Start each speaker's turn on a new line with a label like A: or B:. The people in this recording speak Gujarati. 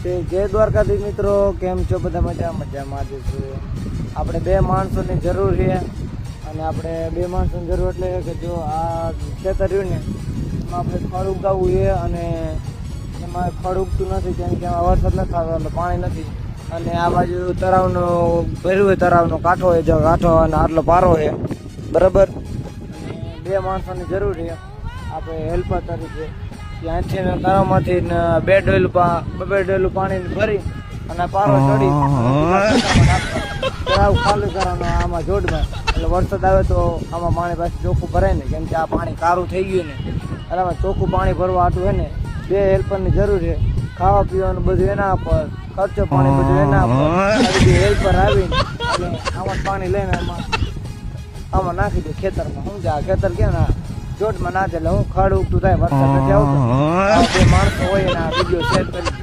A: જય દ્વારકાધીશ મિત્રો, કેમ છો બધા? મજામાં જ છો. આપણે બે માણસોની જરૂર છે અને આપણે બે માણસોની જરૂર એટલે કે જો આ ખેતર રહ્યું ને એમાં આપણે ખડ ઉગાવવું છે અને એમાં ખડ ઉગતું નથી કેમ કે એમાં વરસાદ નથી થતો એટલે પાણી નથી. અને આ બાજુ તળાવનો ભર્યું હોય, તળાવનો કાંઠો હોય, જો કાંઠો અને આટલો પારો છે બરાબર. અને બે માણસોની જરૂર છે આપણે હેલ્પર તરીકે. ત્યાંથી તળાવમાંથી બે ડોલું પાણી ભરી અને પારો ચડી તળાવ ખાલી કરવાનો આમાં જોડમાં, એટલે વરસાદ આવે તો આમાં પાણી પાછું ચોખ્ખું ભરાય ને, કેમ કે આ પાણી કારું થઈ ગયું ને એટલે આમાં ચોખ્ખું પાણી ભરવા આટું છે ને બે હેલ્પરની જરૂર છે. ખાવા પીવાનું બધું એના પર, ખર્ચો પાણી બધું એના પર. હેલ્પર આવીને અને આમાં પાણી લઈને આમાં નાખી દે ખેતરમાં. શું છે આ ખેતર કે ના જોડમાં નાખે એટલે હું ખડ ઉગતું થાય, વરસાદ નથી આવતો. બે માણસો હોય ને આ વિડીયો શેર કરી.